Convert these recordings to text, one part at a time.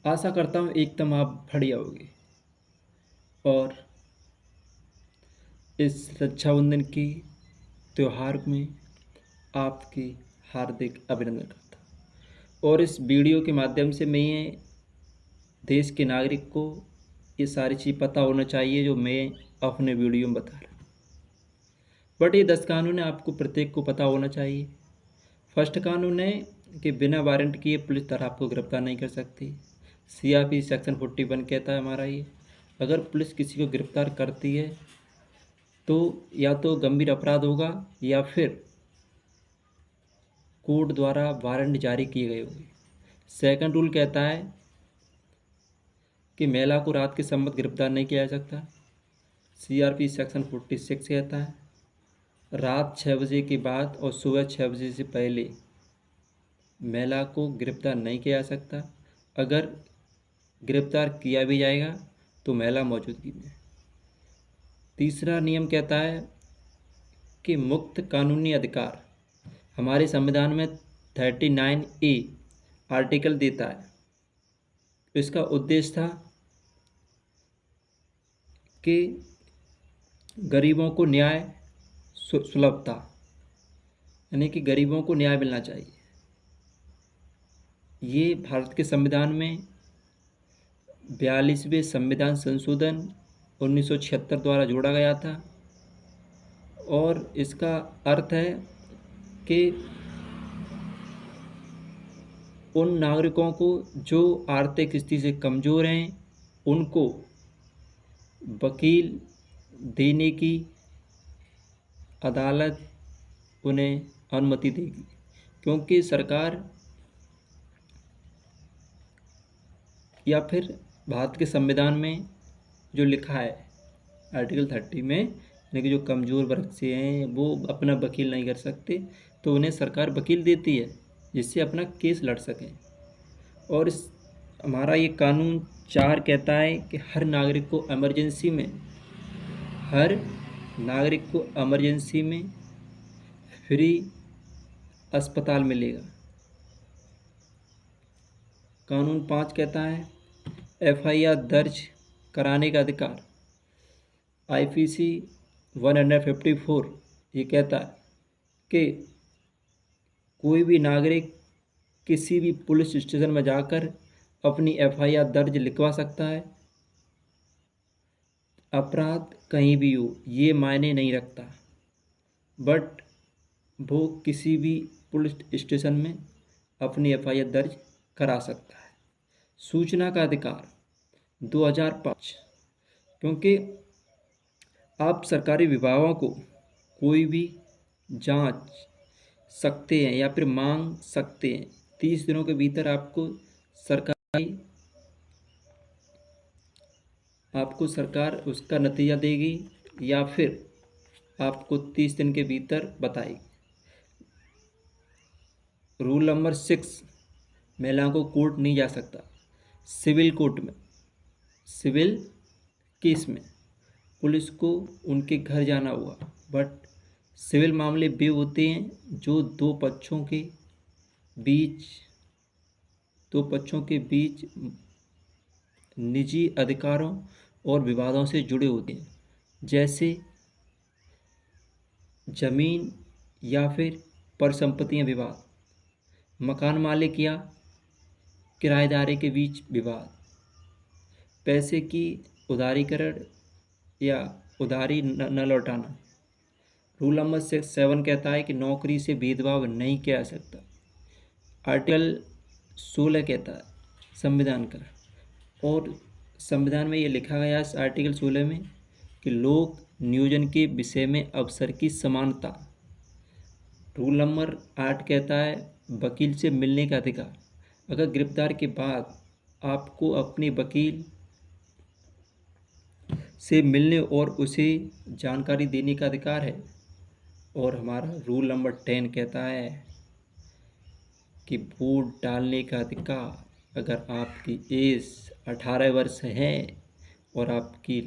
आशा करता हूँ एकदम आप बढ़िया होगे और इस रक्षाबंधन की त्यौहार में आपकी हार्दिक अभिनंदन करता हूँ। और इस वीडियो के माध्यम से मैं ये देश के नागरिक को ये सारी चीज़ पता होना चाहिए जो मैं अपने वीडियो में बता रहा हूँ। बट ये 10 कानून है, आपको प्रत्येक को पता होना चाहिए। फर्स्ट कानून है कि बिना वारंट किए पुलिस द्वारा आपको गिरफ्तार नहीं कर सकती। सीआरपी सेक्शन 41 कहता है हमारा ये, अगर पुलिस किसी को गिरफ्तार करती है तो या तो गंभीर अपराध होगा या फिर कोर्ट द्वारा वारंट जारी किए गए होंगे। सेकंड रूल कहता है कि महिला को रात के समय गिरफ्तार नहीं किया जा सकता। सीआरपी सेक्शन 46 कहता है रात 6 बजे के बाद और सुबह 6 बजे से पहले महिला को गिरफ्तार नहीं किया जा सकता। अगर गिरफ्तार किया भी जाएगा तो महिला मौजूदगी में। तीसरा नियम कहता है कि मुक्त कानूनी अधिकार हमारे संविधान में 39A आर्टिकल देता है। इसका उद्देश्य था कि गरीबों को न्याय सुलभता, यानी कि गरीबों को न्याय मिलना चाहिए। ये भारत के संविधान में 42वें संविधान संशोधन 1976 द्वारा जोड़ा गया था और इसका अर्थ है कि उन नागरिकों को जो आर्थिक स्थिति से कमज़ोर हैं उनको वकील देने की अदालत उन्हें अनुमति देगी, क्योंकि सरकार या फिर भारत के संविधान में जो लिखा है आर्टिकल 30 में, यानी कि जो कमज़ोर वर्ग से हैं वो अपना वकील नहीं कर सकते, तो उन्हें सरकार वकील देती है जिससे अपना केस लड़ सकें। और इस हमारा ये कानून 4 कहता है कि हर नागरिक को इमरजेंसी में फ्री अस्पताल मिलेगा। कानून 5 कहता है FIR दर्ज कराने का अधिकार। IPC 154 ये कहता है कि कोई भी नागरिक किसी भी पुलिस स्टेशन में जाकर अपनी FIR दर्ज लिखवा सकता है। अपराध कहीं भी हो ये मायने नहीं रखता, बट वो किसी भी पुलिस स्टेशन में अपनी FIR दर्ज करा सकता है। सूचना का अधिकार 2005, क्योंकि आप सरकारी विभागों को कोई भी जांच सकते हैं या फिर मांग सकते हैं। 30 दिनों के भीतर आपको सरकार उसका नतीजा देगी या फिर आपको 30 दिन के भीतर बताएगी। रूल नंबर 6, महिलाओं को कोर्ट नहीं जा सकता। सिविल कोर्ट में, सिविल केस में पुलिस को उनके घर जाना हुआ, बट सिविल मामले वे होते हैं जो दो पक्षों के बीच निजी अधिकारों और विवादों से जुड़े होते हैं, जैसे जमीन या फिर परिसंपत्तियां विवाद, मकान मालिक या किराएदार के बीच विवाद, पैसे की उधारीकरण या उधारी न लौटाना। रूल नंबर 7 कहता है कि नौकरी से भेदभाव नहीं किया जा सकता। आर्टिकल 16 कहता है संविधान का, और संविधान में ये लिखा गया है आर्टिकल 16 में कि लोक नियोजन के विषय में अवसर की समानता। रूल नंबर 8 कहता है वकील से मिलने का अधिकार। अगर गिरफ्तार के बाद आपको अपने वकील से मिलने और उसे जानकारी देने का अधिकार है। और हमारा रूल नंबर 10 कहता है कि वोट डालने का अधिकार। अगर आपकी एज 18 वर्ष है और आपकी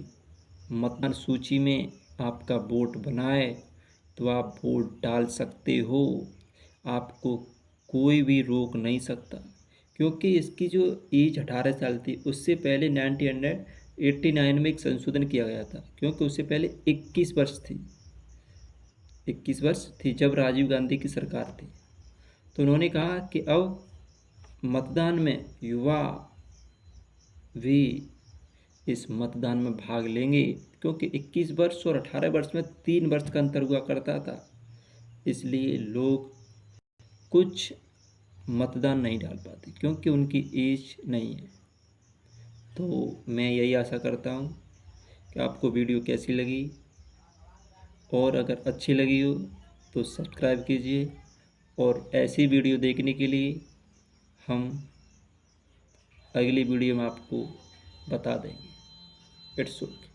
मतदान सूची में आपका वोट बना है तो आप वोट डाल सकते हो, आपको कोई भी रोक नहीं सकता, क्योंकि इसकी जो एज 18 साल थी, उससे पहले 1989 में एक संशोधन किया गया था, क्योंकि उससे पहले 21 वर्ष थी जब राजीव गांधी की सरकार थी। तो उन्होंने कहा कि अब मतदान में युवा भी इस मतदान में भाग लेंगे, क्योंकि 21 वर्ष और 18 वर्ष में 3 वर्ष का अंतर हुआ करता था, इसलिए लोग कुछ मतदान नहीं डाल पाते क्योंकि उनकी एज नहीं है। तो मैं यही आशा करता हूँ कि आपको वीडियो कैसी लगी, और अगर अच्छी लगी हो तो सब्सक्राइब कीजिए, और ऐसी वीडियो देखने के लिए हम अगली वीडियो में आपको बता देंगे। It's okay.